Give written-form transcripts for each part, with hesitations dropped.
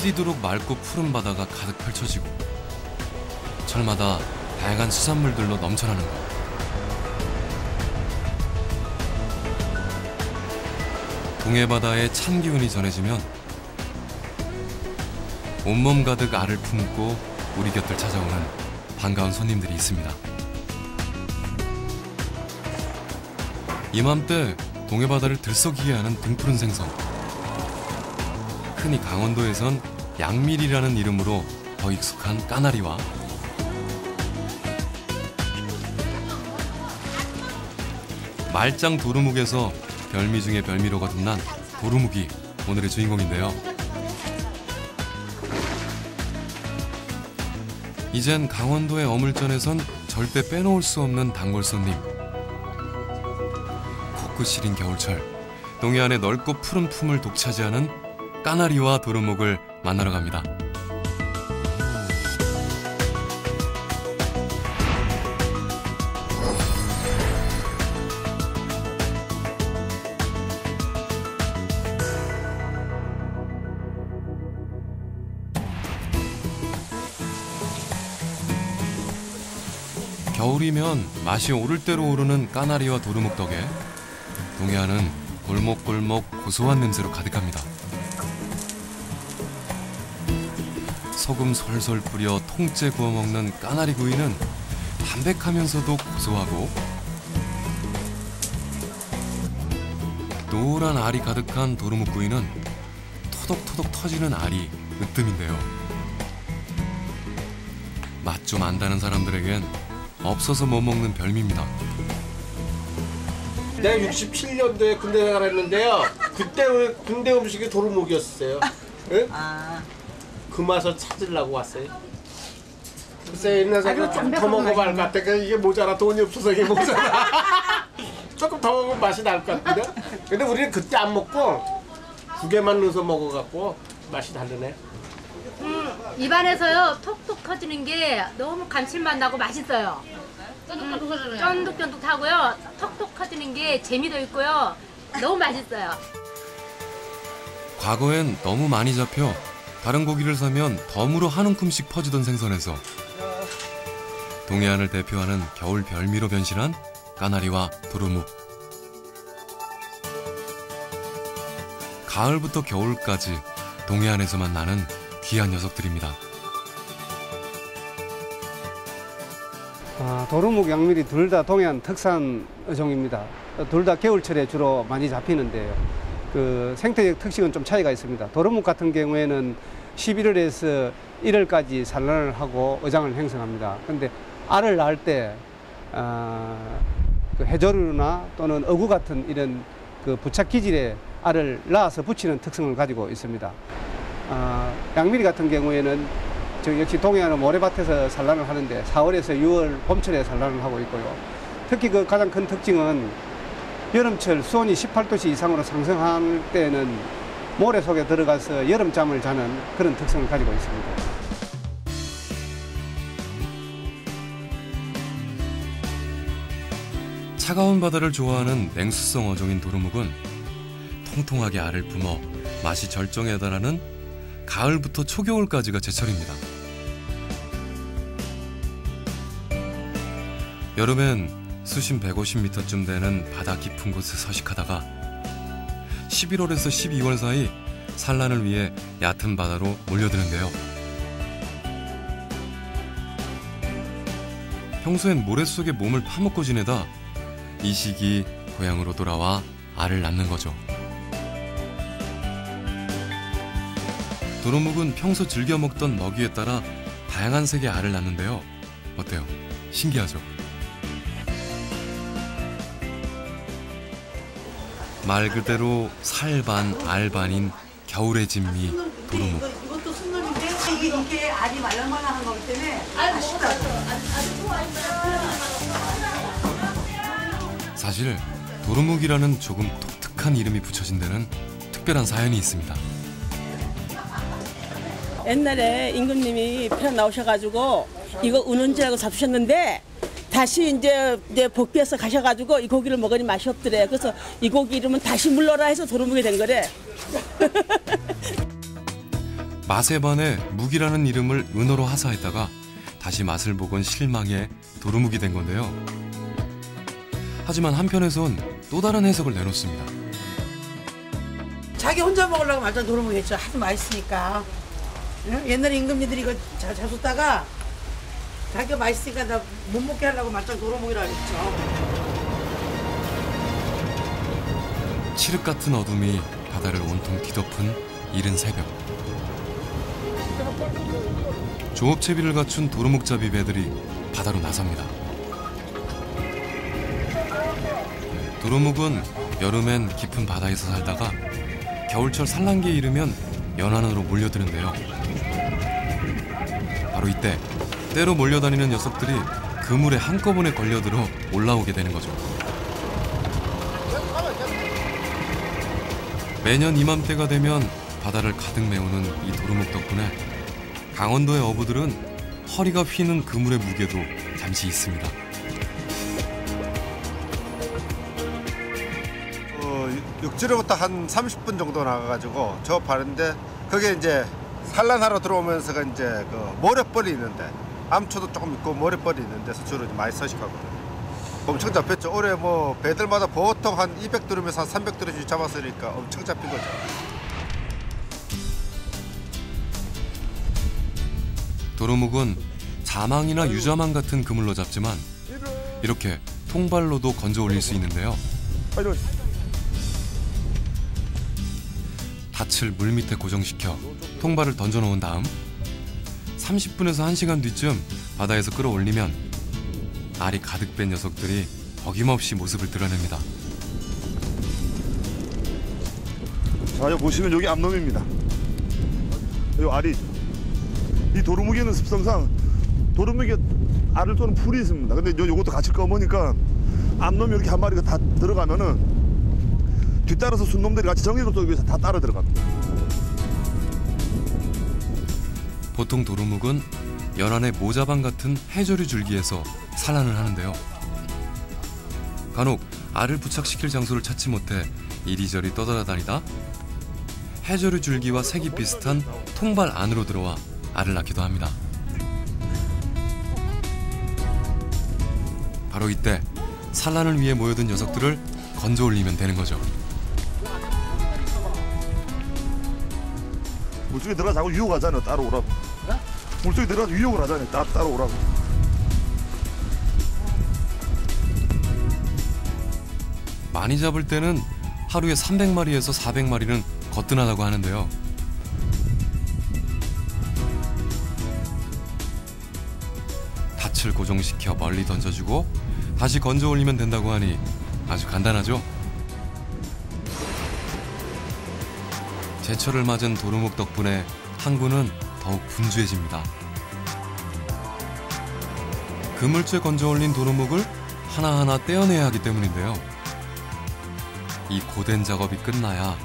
시리도록 맑고 푸른 바다가 가득 펼쳐지고 철마다 다양한 수산물들로 넘쳐나는 것. 동해바다의 찬 기운이 전해지면 온몸 가득 알을 품고 우리 곁을 찾아오는 반가운 손님들이 있습니다. 이맘때 동해바다를 들썩이게 하는 등푸른 생선. 흔히 강원도에선 양밀이라는 이름으로 더 익숙한 까나리와 말짱 도루묵에서 별미 중에 별미로 거듭난 도루묵이 오늘의 주인공인데요. 이젠 강원도의 어물전에선 절대 빼놓을 수 없는 단골 손님. 코끝 시린 겨울철, 동해안의 넓고 푸른 품을 독차지하는 까나리와 도루묵을 만나러 갑니다. 겨울이면 맛이 오를 대로 오르는 까나리와 도루묵 덕에 동해안은 골목골목 고소한 냄새로 가득합니다. 소금 솔솔 뿌려 통째 구워 먹는 까나리 구이는 담백하면서도 고소하고 노란 알이 가득한 도루묵 구이는 토독토독 터지는 알이 으뜸인데요. 맛 좀 안다는 사람들에겐 없어서 못 먹는 별미입니다. 내가 67년도에 군대 생활했는데요. 그때 우리 군대 음식이 도루묵이었어요. 네? 그 맛을 찾으려고 왔어요. 글쎄 있는 사람 좀 더 먹어봐 할 것 같아. 이게 모자라. 돈이 없어서 이게 모자라. 조금 더 먹으면 맛이 날 것 같은데. 근데 우리는 그때 안 먹고 두 개만 넣어서 먹어갖고 맛이 다르네. 입안에서요 톡톡 터지는 게 너무 감칠맛 나고 맛있어요. 쫀득쫀득하고요. 톡톡 터지는 게 재미도 있고요. 너무 맛있어요. 과거엔 너무 많이 잡혀 다른 고기를 사면 덤으로 한 움큼씩 퍼지던 생선에서 동해안을 대표하는 겨울 별미로 변신한 까나리와 도루묵. 가을부터 겨울까지 동해안에서만 나는 귀한 녀석들입니다. 도루묵, 양밀이 둘 다 동해안 특산 어종입니다. 둘 다 겨울철에 주로 많이 잡히는데요. 그 생태적 특징은 좀 차이가 있습니다. 도루묵 같은 경우에는 11월에서 1월까지 산란을 하고 어장을 형성합니다. 그런데 알을 낳을 때 그 해조류나 또는 어구 같은 이런 그 부착 기질에 알을 낳아서 붙이는 특성을 가지고 있습니다. 양밀이 같은 경우에는 역시 동해안은 모래밭에서 산란을 하는데 4월에서 6월 봄철에 산란을 하고 있고요. 특히 그 가장 큰 특징은 여름철 수온이 18도씨 이상으로 상승할 때는 모래 속에 들어가서 여름잠을 자는 그런 특성을 가지고 있습니다. 차가운 바다를 좋아하는 냉수성 어종인 도루묵은 통통하게 알을 뿜어 맛이 절정에 달하는 가을부터 초겨울까지가 제철입니다. 여름엔 수심 150m쯤 되는 바다 깊은 곳에 서식하다가 11월에서 12월 사이 산란을 위해 얕은 바다로 몰려드는데요. 평소엔 모래 속에 몸을 파묻고 지내다 이 시기 고향으로 돌아와 알을 낳는 거죠. 도루묵은 평소 즐겨 먹던 먹이에 따라 다양한 색의 알을 낳는데요. 어때요? 신기하죠? 말 그대로 살반, 알반인 겨울의 진미 도루묵. 이것도 순놈인데 이게 알이 말랑말랑한 거기 때문에 맛있다고. 사실 도루묵이라는 조금 독특한 이름이 붙여진 데는 특별한 사연이 있습니다. 옛날에 임금님이 편 나오셔가지고 이거 은은지 알고 잡수셨는데 다시 이제 복비해서 가셔가지고 이 고기를 먹으니 맛이 없더래. 그래서 이 고기 이름은 다시 물러라 해서 도루묵이 된 거래. 맛에 반해 묵이라는 이름을 은어로 하사했다가 다시 맛을 보곤 실망해 도루묵이 된 건데요. 하지만 한편에선 또 다른 해석을 내놓습니다. 자기 혼자 먹으려고 말짱 도루묵 했죠. 하도 맛있으니까. 응? 옛날에 임금님들이 이거 잘 줬다가 자기가 맛있으니까 나 못 먹게 하려고 말짱 도루묵이라 그랬죠. 칠흑 같은 어둠이 바다를 온통 뒤덮은 이른 새벽. 종업채비를 갖춘 도루묵잡이 배들이 바다로 나섭니다. 도루묵은 여름엔 깊은 바다에서 살다가 겨울철 산란기에 이르면 연안으로 몰려드는데요. 바로 이때 때로 몰려다니는 녀석들이 그물에 한꺼번에 걸려들어 올라오게 되는 거죠. 매년 이맘때가 되면 바다를 가득 메우는 이 도루묵 덕분에 강원도의 어부들은 허리가 휘는 그물의 무게도 잠시 있습니다. 육지로부터 한 30분 정도 나가가지고 저 바른데 그게 이제 산란하러 들어오면서가 이제 그 모래벌이 있는데 암초도 조금 있고 모래벌이 있는 데서 주로 많이 서식하거든요. 엄청 잡혔죠. 올해 뭐 배들마다 보통 한 200드럼에서 한 300드럼씩 잡았으니까 엄청 잡힌 거죠. 도루묵은 자망이나 유자망 같은 그물로 잡지만 이렇게 통발로도 건져 올릴 수 있는데요. 닻을 물 밑에 고정시켜 통발을 던져 놓은 다음 30분에서 1시간 뒤쯤 바다에서 끌어올리면 알이 가득 뺀 녀석들이 어김없이 모습을 드러냅니다. 자, 여기 보시면 여기 암놈입니다. 여기 알이. 이 도루묵이는 습성상 도루묵이 알을 쏘는 풀이 있습니다. 근데 요것도 같이 검으니까 암놈이 이렇게 한 마리가 다 들어가면은 뒤따라서 순놈들이 같이 정리를 쏘기 위해서 다 따라 들어갑니다. 보통 도루묵은 연안의 모자반 같은 해조류 줄기에서 산란을 하는데요. 간혹 알을 부착시킬 장소를 찾지 못해 이리저리 떠돌아다니다 해조류 줄기와 색이 비슷한 통발 안으로 들어와 알을 낳기도 합니다. 바로 이때 산란을 위해 모여든 녀석들을 건져 올리면 되는 거죠. 물속에 들어가 자꾸 유혹하잖아요. 따라오라고. 물속에 들어가서 유혹을 하잖아요. 따라오라고. 많이 잡을 때는 하루에 300마리에서 400마리는 거뜬하다고 하는데요. 닻을 고정시켜 멀리 던져주고 다시 건져 올리면 된다고 하니 아주 간단하죠? 제철을 맞은 도루묵 덕분에 항구는 더욱 분주해집니다. 그물째 건져 올린 도루묵을 하나하나 떼어내야 하기 때문인데요. 이 고된 작업이 끝나야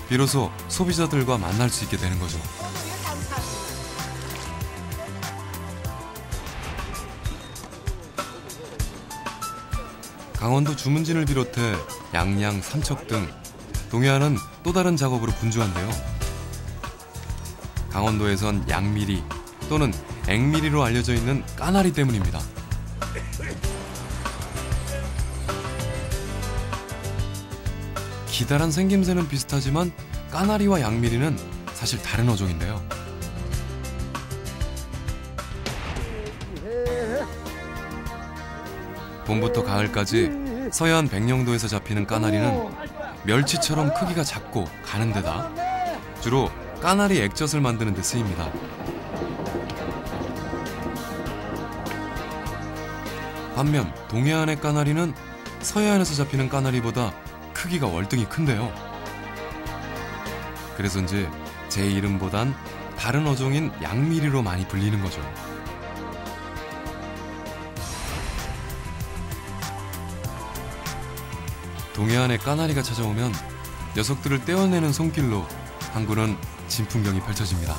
비로소 소비자들과 만날 수 있게 되는 거죠. 강원도 주문진을 비롯해 양양, 삼척 등 동해안은 또 다른 작업으로 분주한데요. 강원도에선 양미리 또는 앵미리로 알려져 있는 까나리 때문입니다. 기다란 생김새는 비슷하지만 까나리와 양미리는 사실 다른 어종인데요. 봄부터 가을까지 서해안 백령도에서 잡히는 까나리는 멸치처럼 크기가 작고 가는 데다 주로 까나리 액젓을 만드는 데 쓰입니다. 반면 동해안의 까나리는 서해안에서 잡히는 까나리보다 크기가 월등히 큰데요. 그래서인지 제 이름보단 다른 어종인 양미리로 많이 불리는 거죠. 동해안에 까나리가 찾아오면 녀석들을 떼어내는 손길로 항구는 진풍경이 펼쳐집니다.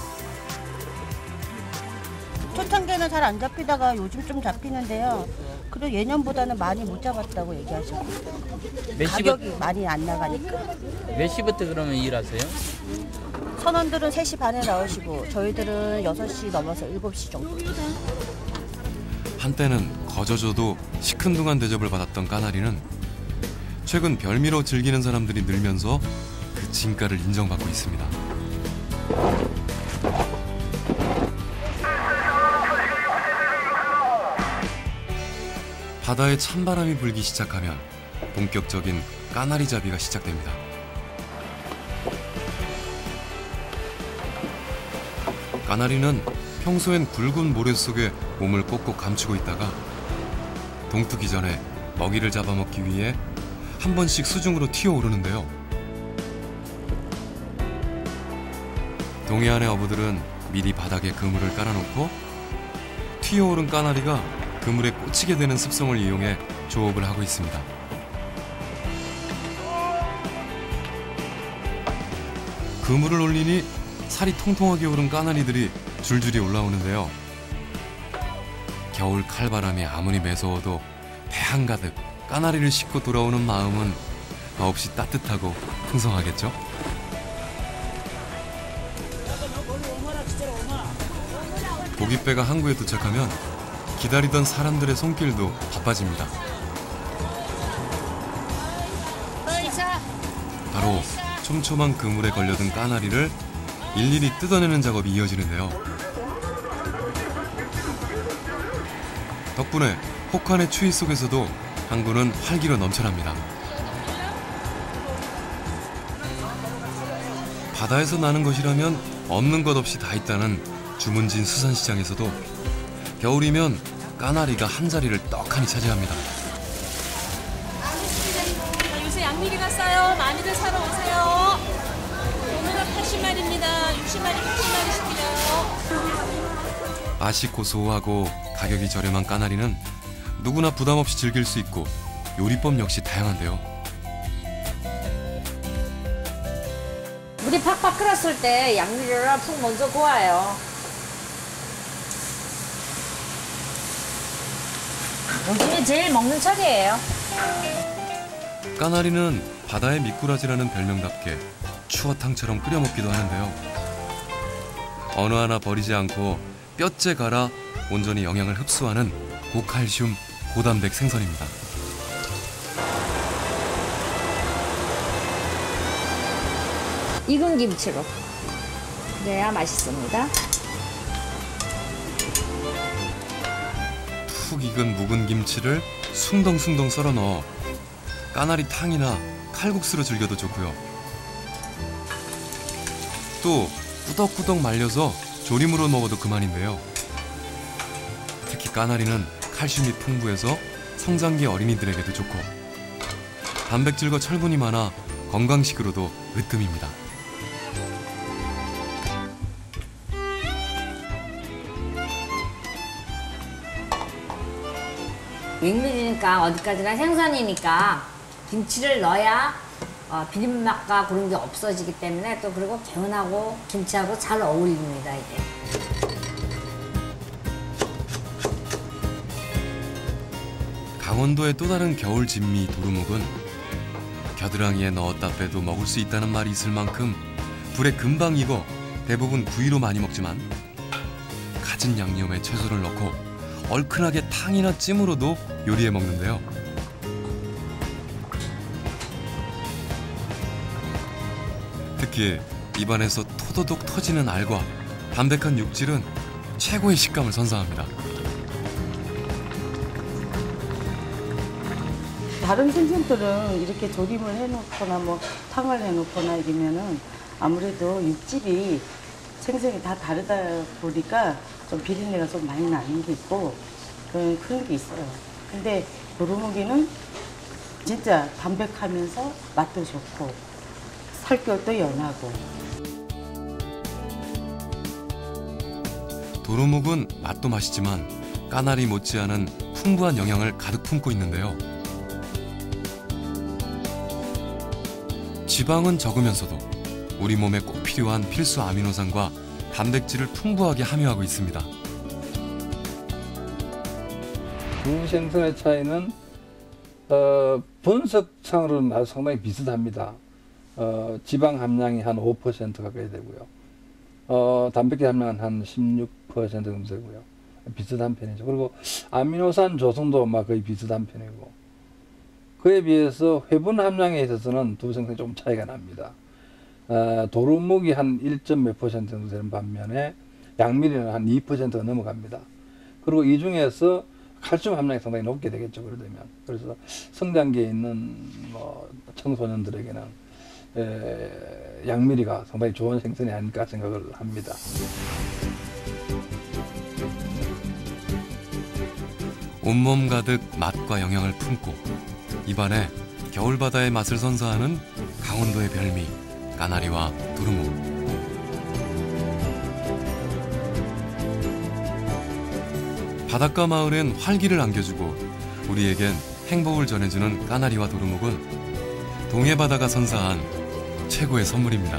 초창기에는 잘 안 잡히다가 요즘 좀 잡히는데요. 그래도 예년보다는 많이 못 잡았다고 얘기하시고 가격이 많이 안 나가니까. 몇 시부터 그러면 일하세요? 선원들은 3시 반에 나오시고 저희들은 6시 넘어서 7시 정도. 한때는 거저줘도 시큰둥한 대접을 받았던 까나리는 최근 별미로 즐기는 사람들이 늘면서 그 진가를 인정받고 있습니다. 바다에 찬바람이 불기 시작하면 본격적인 까나리 잡이가 시작됩니다. 까나리는 평소엔 굵은 모래 속에 몸을 꼭꼭 감추고 있다가 동트기 전에 먹이를 잡아먹기 위해 한 번씩 수중으로 튀어오르는데요. 동해안의 어부들은 미리 바닥에 그물을 깔아놓고 튀어오른 까나리가 그물에 꽂히게 되는 습성을 이용해 조업을 하고 있습니다. 그물을 올리니 살이 통통하게 오른 까나리들이 줄줄이 올라오는데요. 겨울 칼바람이 아무리 매서워도 배 한가득 까나리를 싣고 돌아오는 마음은 더없이 따뜻하고 풍성하겠죠? 고깃배가 항구에 도착하면 기다리던 사람들의 손길도 바빠집니다. 바로 촘촘한 그물에 걸려든 까나리를 일일이 뜯어내는 작업이 이어지는데요. 덕분에 혹한의 추위 속에서도 항구는 활기로 넘쳐납니다. 바다에서 나는 것이라면 없는 것 없이 다 있다는 주문진 수산시장에서도 겨울이면 까나리가 한 자리를 떡하니 차지합니다. 요새 양미리가 싸요. 많이들 사러 오세요. 오늘은 80마리입니다. 60마리, 80마리 시키네요. 맛이 고소하고 가격이 저렴한 까나리는 누구나 부담 없이 즐길 수 있고 요리법 역시 다양한데요. 물이 팍팍 끓었을 때 양미리를 푹 먼저 구워요. 요즘에 제일 먹는 철이에요. 까나리는 바다의 미꾸라지라는 별명답게 추어탕처럼 끓여 먹기도 하는데요. 어느 하나 버리지 않고 뼈째 갈아 온전히 영양을 흡수하는 고칼슘, 고단백 생선입니다. 익은 김치로 그래야 맛있습니다. 푹 익은 묵은 김치를 숭덩숭덩 썰어 넣어 까나리 탕이나 칼국수로 즐겨도 좋고요. 또 꾸덕꾸덕 말려서 조림으로 먹어도 그만인데요. 특히 까나리는 칼슘이 풍부해서 성장기 어린이들에게도 좋고 단백질과 철분이 많아 건강식으로도 으뜸입니다. 윙밀이니까 어디까지나 생선이니까 김치를 넣어야 비린맛과 그런 게 없어지기 때문에 또 그리고 개운하고 김치하고 잘 어울립니다, 이게. 강원도의 또 다른 겨울 진미 도루묵은 겨드랑이에 넣었다 빼도 먹을 수 있다는 말이 있을 만큼 불에 금방 익어 대부분 구이로 많이 먹지만 갖은 양념에 채소를 넣고 얼큰하게 탕이나 찜으로도 요리해 먹는데요. 특히 입안에서 토도독 터지는 알과 담백한 육질은 최고의 식감을 선사합니다. 다른 생선들은 이렇게 조림을 해놓거나 뭐 탕을 해놓거나 이러면은 아무래도 육질이 생선이 다 다르다 보니까 좀 비린내가 좀 많이 나는 게 있고 그런 게 있어요. 근데 도루묵이는 진짜 담백하면서 맛도 좋고 살결도 연하고. 도루묵은 맛도 맛이지만 까나리 못지않은 풍부한 영양을 가득 품고 있는데요. 지방은 적으면서도 우리 몸에 꼭 필요한 필수 아미노산과 단백질을 풍부하게 함유하고 있습니다. 두 생선의 차이는 분석상으로는 상당히 비슷합니다. 지방 함량이 한 5% 가까이 되고요. 단백질 함량은 한 16% 정도 되고요. 비슷한 편이죠. 그리고 아미노산 조성도 막 거의 비슷한 편이고, 그에 비해서 회분 함량에 있어서는 두 생선이 좀 차이가 납니다. 도루묵이 한 1.몇 % 정도 되는 반면에 양미리는 한 2%가 넘어갑니다. 그리고 이 중에서 칼슘 함량이 상당히 높게 되겠죠. 그러면 그래서 성장기에 있는 청소년들에게는 양미리가 상당히 좋은 생선이 아닐까 생각을 합니다. 온몸 가득 맛과 영양을 품고 입안에 겨울바다의 맛을 선사하는 강원도의 별미 까나리와 두루묵. 바닷가 마을엔 활기를 안겨주고 우리에겐 행복을 전해주는 까나리와 두루묵은 동해바다가 선사한 최고의 선물입니다.